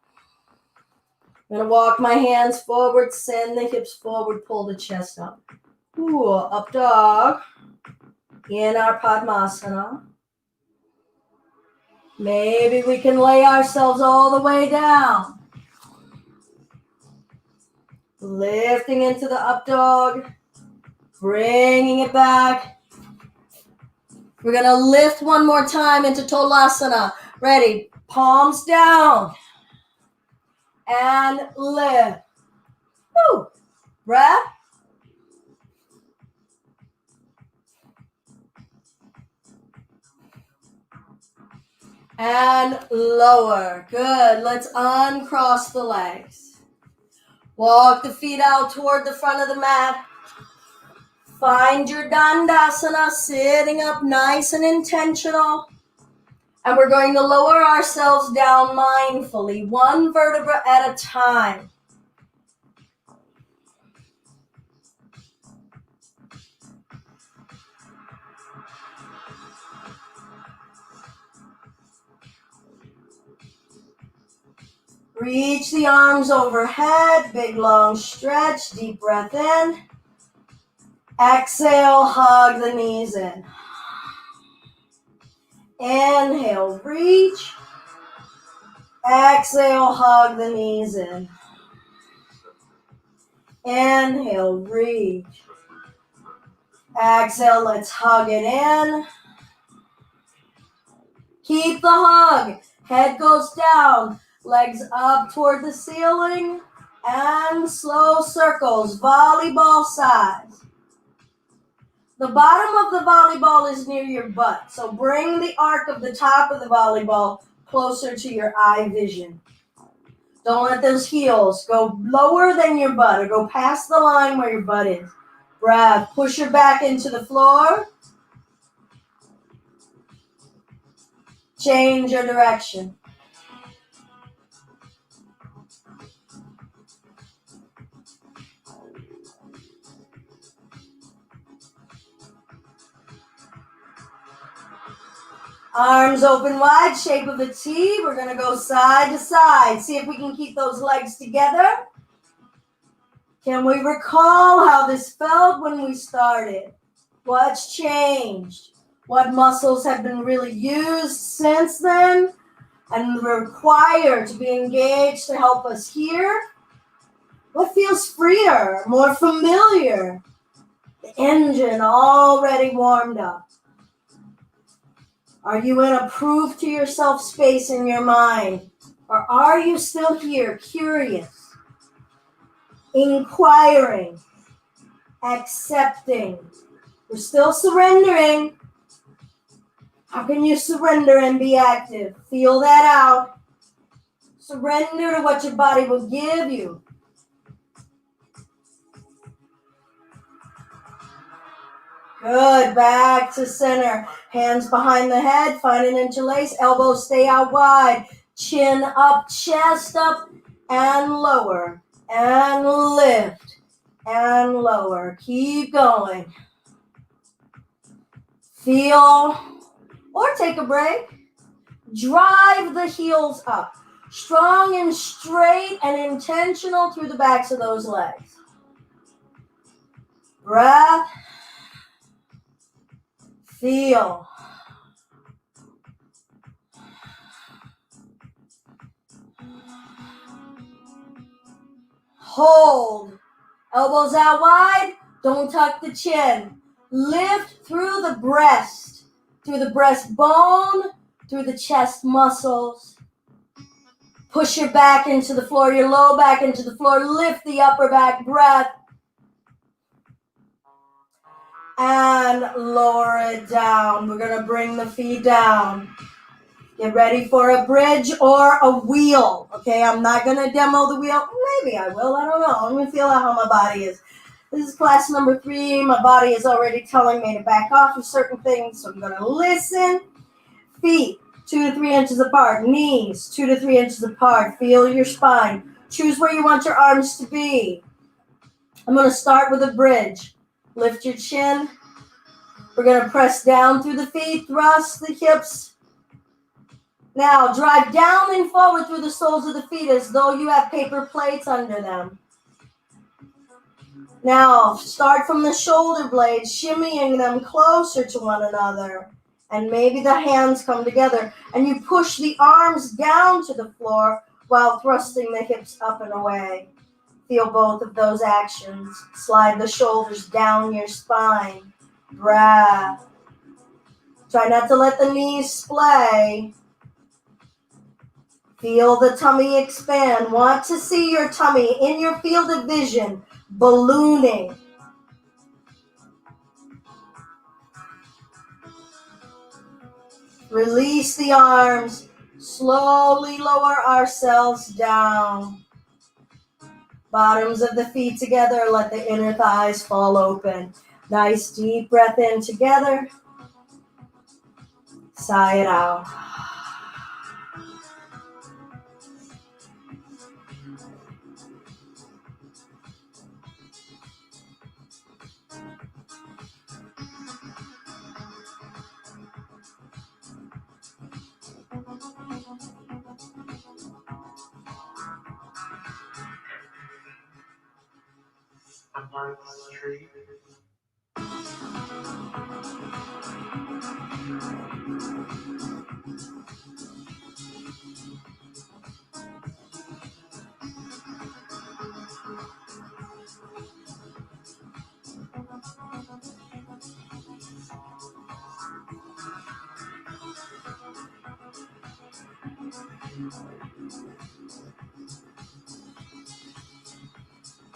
I'm going to walk my hands forward, send the hips forward, pull the chest up. Ooh, up dog in our Padmasana. Maybe we can lay ourselves all the way down. Lifting into the up dog, bringing it back. We're going to lift one more time into Tolasana. Ready? Palms down. And lift. Woo. Breath. And lower. Good. Let's uncross the legs. Walk the feet out toward the front of the mat. Find your Dandasana, sitting up nice and intentional. And we're going to lower ourselves down mindfully, one vertebra at a time. Reach the arms overhead, big long stretch, deep breath in. Exhale, hug the knees in. Inhale, reach. Exhale, hug the knees in. Inhale, reach. Exhale, let's hug it in. Keep the hug. Head goes down. Legs up toward the ceiling. And slow circles, volleyball size. The bottom of the volleyball is near your butt. So bring the arc of the top of the volleyball closer to your eye vision. Don't let those heels go lower than your butt or go past the line where your butt is. Breath. Push your back into the floor. Change your direction. Arms open wide, shape of a T. We're going to go side to side. See if we can keep those legs together. Can we recall how this felt when we started? What's changed? What muscles have been really used since then and required to be engaged to help us here? What feels freer, more familiar? The engine already warmed up. Are you in a prove to yourself space in your mind? Or are you still here, curious, inquiring, accepting? We're still surrendering. How can you surrender and be active? Feel that out. Surrender to what your body will give you. Good. Back to center. Hands behind the head. Find an interlace. Elbows stay out wide. Chin up, chest up, and lower. And lift. And lower. Keep going. Feel or take a break. Drive the heels up. Strong and straight and intentional through the backs of those legs. Breath. Feel. Hold. Elbows out wide. Don't tuck the chin. Lift through the breastbone, through the chest muscles. Push your back into the floor, your low back into the floor. Lift the upper back. Breath. And lower it down. We're going to bring the feet down. Get ready for a bridge or a wheel. Okay, I'm not going to demo the wheel. Maybe I will. I don't know. I'm going to feel out how my body is. This is class number 3. My body is already telling me to back off of certain things, so I'm going to listen. Feet 2 to 3 inches apart. Knees 2 to 3 inches apart. Feel your spine. Choose where you want your arms to be. I'm going to start with a bridge. Lift your chin. We're going to press down through the feet. Thrust the hips. Now, drive down and forward through the soles of the feet as though you have paper plates under them. Now, start from the shoulder blades, shimmying them closer to one another. And maybe the hands come together. And you push the arms down to the floor while thrusting the hips up and away. Feel both of those actions. Slide the shoulders down your spine. Breath. Try not to let the knees splay. Feel the tummy expand. Want to see your tummy in your field of vision, ballooning. Release the arms. Slowly lower ourselves down. Bottoms of the feet together. Let the inner thighs fall open. Nice deep breath in together. Sigh it out.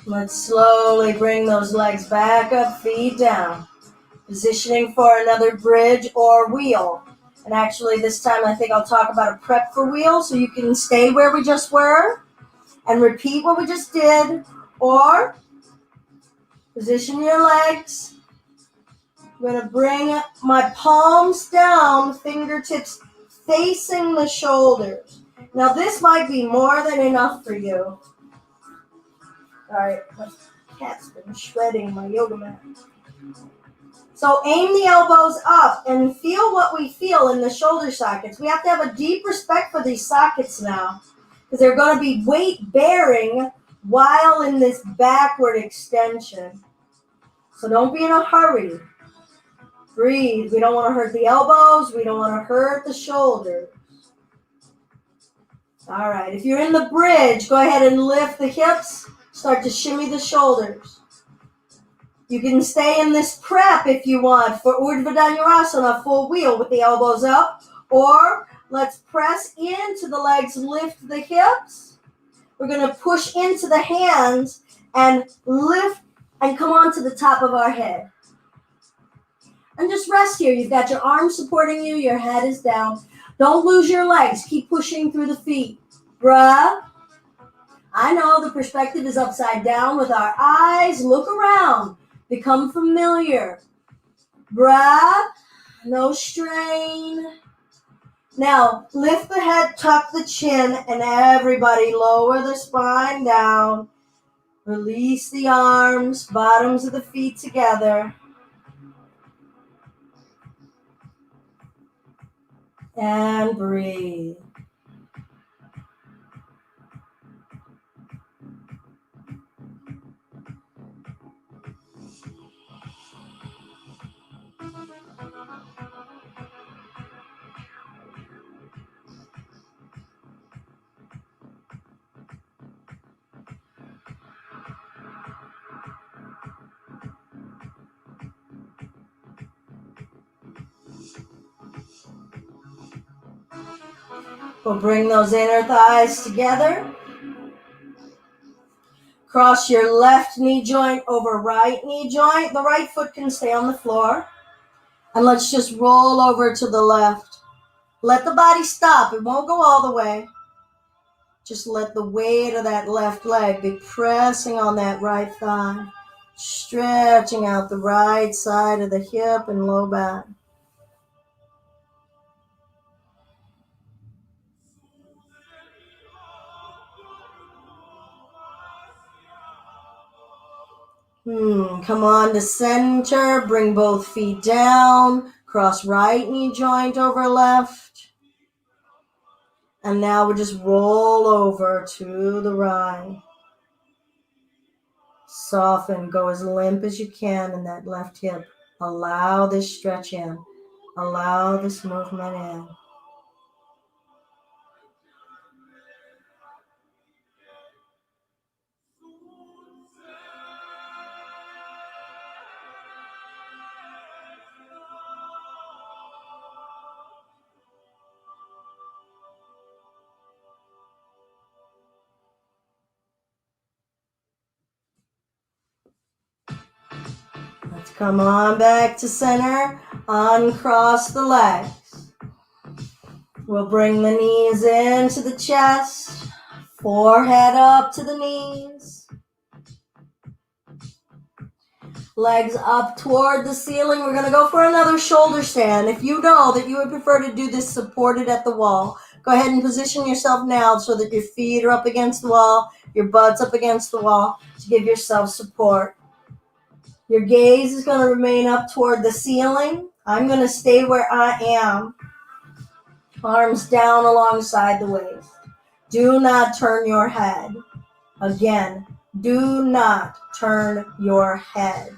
Let's slowly bring those legs back up, feet down. Positioning for another bridge or wheel. And actually this time I think I'll talk about a prep for wheel so you can stay where we just were and repeat what we just did. Or position your legs. I'm going to bring my palms down, fingertips facing the shoulders. Now this might be more than enough for you. All right, my cat's been shredding my yoga mat. So aim the elbows up and feel what we feel in the shoulder sockets. We have to have a deep respect for these sockets now because they're going to be weight bearing while in this backward extension. So don't be in a hurry. Breathe. We don't want to hurt the elbows. We don't want to hurt the shoulders. All right. If you're in the bridge, go ahead and lift the hips. Start to shimmy the shoulders. You can stay in this prep if you want for Urdhva Dhanurasana, full wheel with the elbows up. Or let's press into the legs, lift the hips. We're going to push into the hands and lift and come on to the top of our head. And just rest here. You've got your arms supporting you. Your head is down. Don't lose your legs. Keep pushing through the feet. Breath. I know the perspective is upside down with our eyes. Look around. Become familiar. Breath. No strain. Now, lift the head, tuck the chin, and everybody lower the spine down. Release the arms, bottoms of the feet together. And breathe. We'll bring those inner thighs together. Cross your left knee joint over right knee joint. The right foot can stay on the floor. And let's just roll over to the left. Let the body stop. It won't go all the way. Just let the weight of that left leg be pressing on that right thigh. Stretching out the right side of the hip and low back. Come on to center. Bring both feet down. Cross right knee joint over left. And now we just roll over to the right. Soften. Go as limp as you can in that left hip. Allow this stretch in. Allow this movement in. Let's come on back to center. Uncross the legs. We'll bring the knees into the chest. Forehead up to the knees. Legs up toward the ceiling. We're going to go for another shoulder stand. If you know that you would prefer to do this supported at the wall, go ahead and position yourself now so that your feet are up against the wall, your butt's up against the wall to give yourself support. Your gaze is going to remain up toward the ceiling. I'm going to stay where I am. Arms down alongside the waist. Do not turn your head. Again, do not turn your head.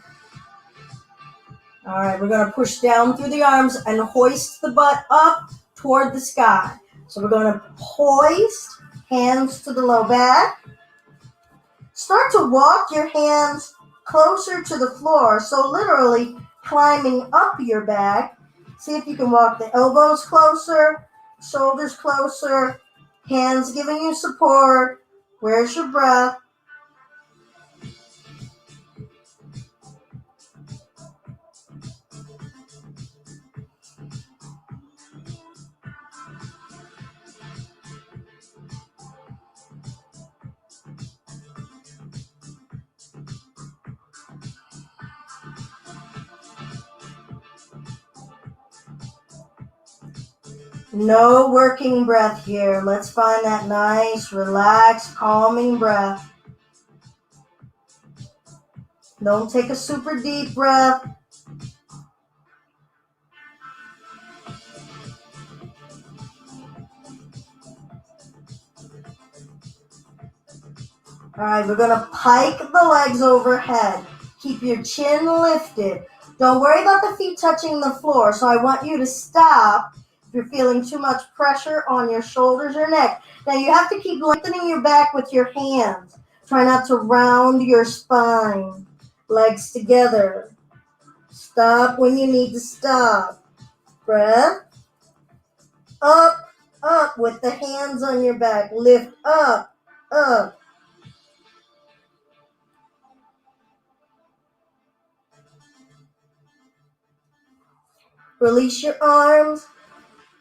All right, we're going to push down through the arms and hoist the butt up toward the sky. So we're going to hoist, hands to the low back. Start to walk your hands closer to the floor, so literally climbing up your back. See if you can walk the elbows closer, shoulders closer, hands giving you support. Where's your breath? No working breath here. Let's find that nice, relaxed, calming breath. Don't take a super deep breath. All right, we're going to pike the legs overhead. Keep your chin lifted. Don't worry about the feet touching the floor. So I want you to stop if you're feeling too much pressure on your shoulders or neck. Now you have to keep lengthening your back with your hands. Try not to round your spine. Legs together. Stop when you need to stop. Breath. Up, up with the hands on your back. Lift up, up. Release your arms.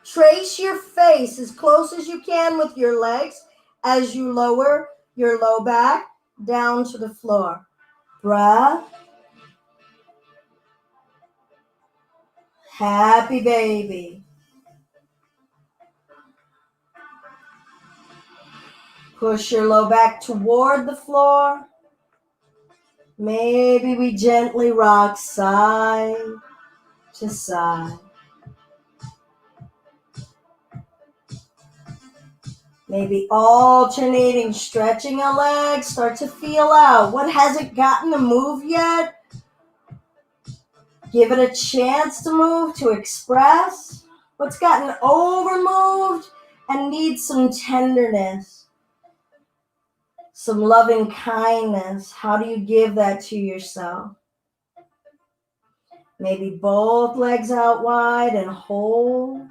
Trace your face as close as you can with your legs as you lower your low back down to the floor. Breath. Happy baby. Push your low back toward the floor. Maybe we gently rock side to side. Maybe alternating, stretching a leg. Start to feel out. What hasn't gotten to move yet? Give it a chance to move, to express. What's gotten overmoved and needs some tenderness, some loving kindness. How do you give that to yourself? Maybe both legs out wide and hold.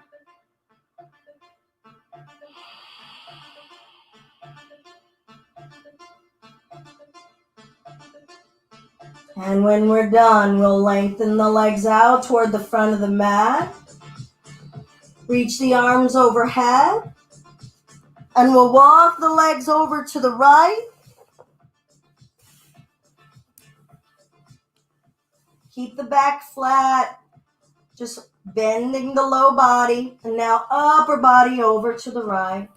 And when we're done, we'll lengthen the legs out toward the front of the mat. Reach the arms overhead. And we'll walk the legs over to the right. Keep the back flat. Just bending the low body. And now upper body over to the right.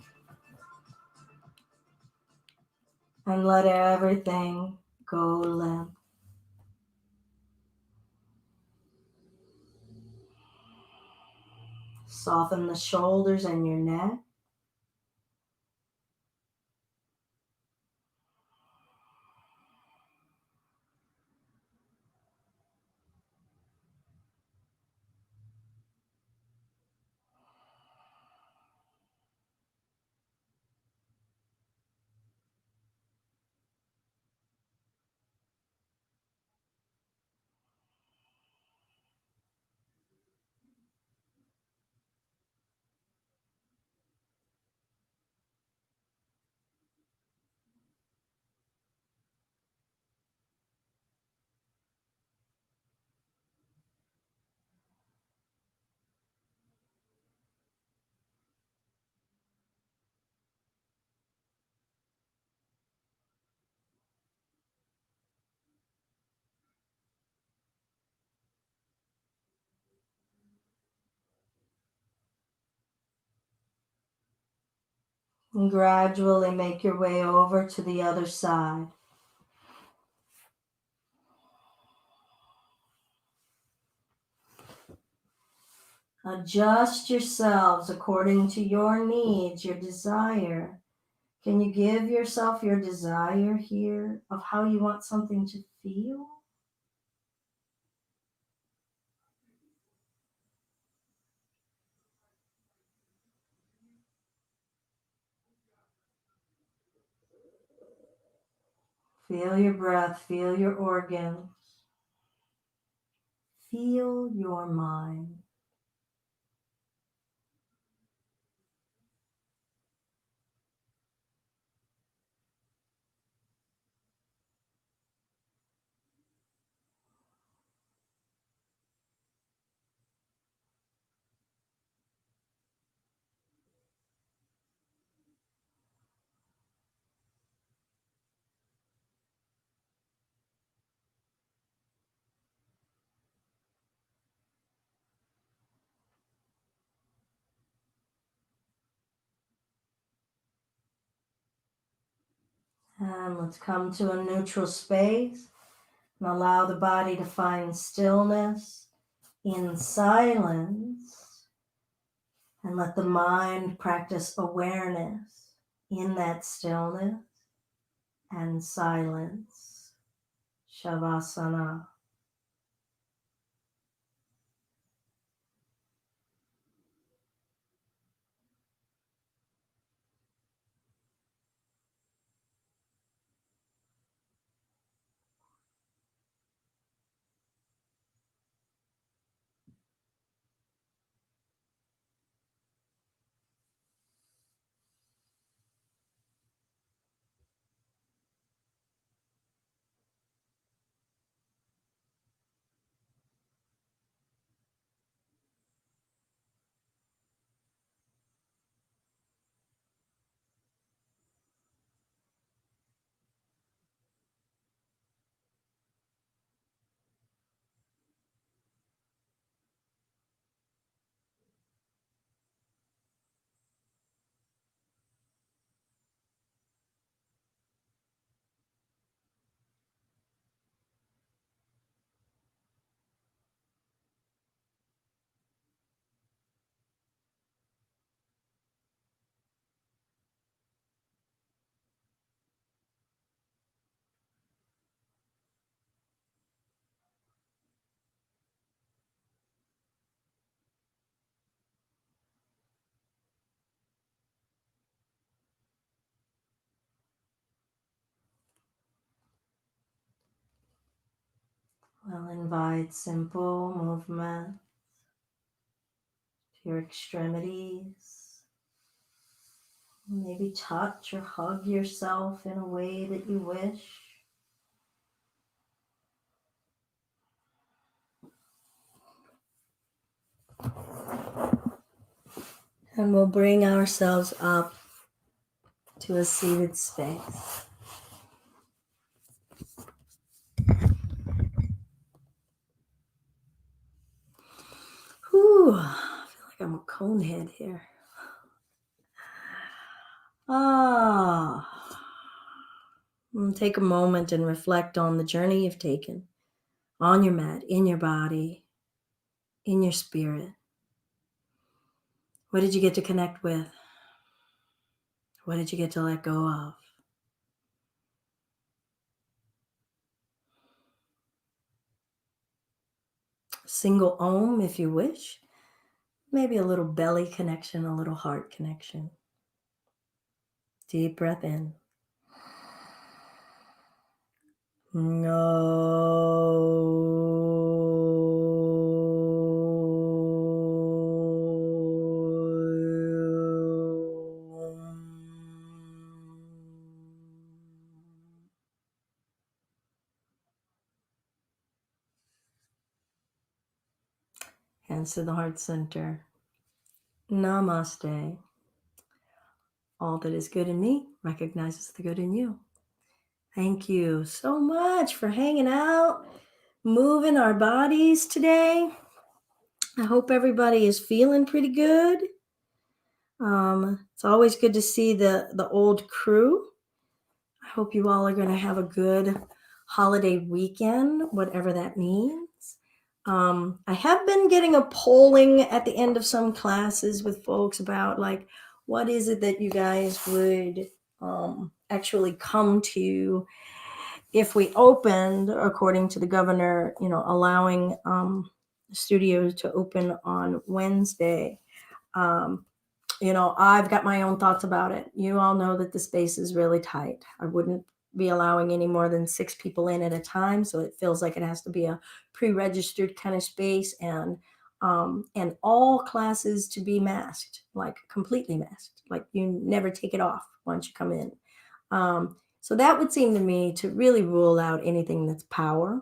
And let everything go limp. Soften the shoulders and your neck. And gradually make your way over to the other side. Adjust yourselves according to your needs, your desire. Can you give yourself your desire here of how you want something to feel? Feel your breath, feel your organs, feel your mind. And let's come to a neutral space and allow the body to find stillness in silence. And let the mind practice awareness in that stillness and silence. Shavasana. We'll invite simple movement to your extremities. Maybe touch or hug yourself in a way that you wish. And we'll bring ourselves up to a seated space. Whew, I feel like I'm a conehead here. Take a moment and reflect on the journey you've taken on your mat, in your body, in your spirit. What did you get to connect with? What did you get to let go of? Single Om if you wish. Maybe a little belly connection, a little heart connection. Deep breath in. Hands to the heart center. Namaste. All that is good in me recognizes the good in you. Thank you so much for hanging out, moving our bodies today. I hope everybody is feeling pretty good. It's always good to see the old crew. I hope you all are going to have a good holiday weekend, whatever that means. I have been getting a polling at the end of some classes with folks about like, what is it that you guys would actually come to if we opened, according to the governor, allowing studios to open on Wednesday. I've got my own thoughts about it. You all know that the space is really tight. I wouldn't be allowing any more than 6 people in at a time. So it feels like it has to be a pre-registered kind of space, and all classes to be masked, like completely masked, like you never take it off once you come in. So that would seem to me to really rule out anything that's power.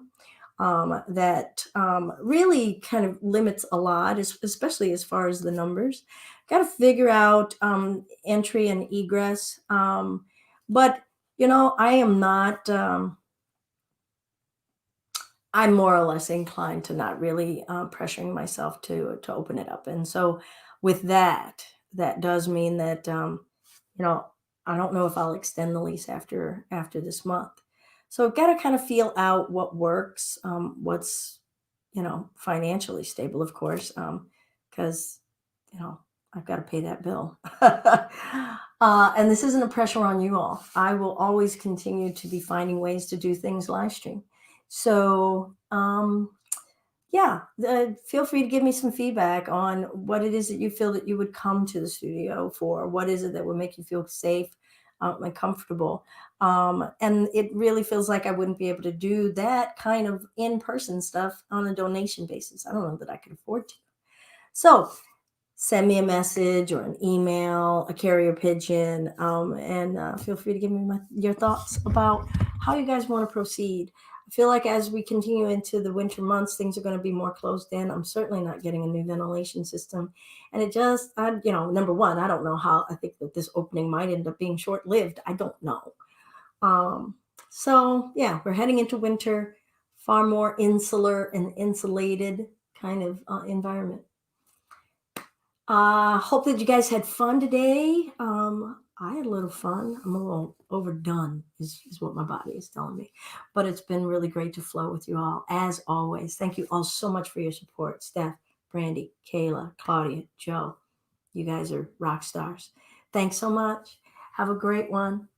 That really kind of limits a lot, especially as far as the numbers. Got to figure out entry and egress. But, I am not, I'm more or less inclined to not really pressuring myself to open it up. And so with that does mean that, I don't know if I'll extend the lease after this month. So I've got to kind of feel out what works, what's, financially stable, of course, because, I've got to pay that bill. And this isn't a pressure on you all. I will always continue to be finding ways to do things live stream. So, feel free to give me some feedback on what it is that you feel that you would come to the studio for. What is it that would make you feel safe and comfortable? And it really feels like I wouldn't be able to do that kind of in-person stuff on a donation basis. I don't know that I could afford to. So send me a message or an email, a carrier pigeon, and feel free to give me your thoughts about how you guys want to proceed. I feel like as we continue into the winter months, things are going to be more closed in. I'm certainly not getting a new ventilation system. And it just, number one, I don't know how. I think that this opening might end up being short-lived. I don't know. We're heading into winter, far more insular and insulated kind of environment. Hope that you guys had fun today. I had a little fun. I'm a little overdone is what my body is telling me. But it's been really great to flow with you all, as always. Thank you all so much for your support. Steph, Brandy, Kayla, Claudia, Joe. You guys are rock stars. Thanks so much. Have a great one.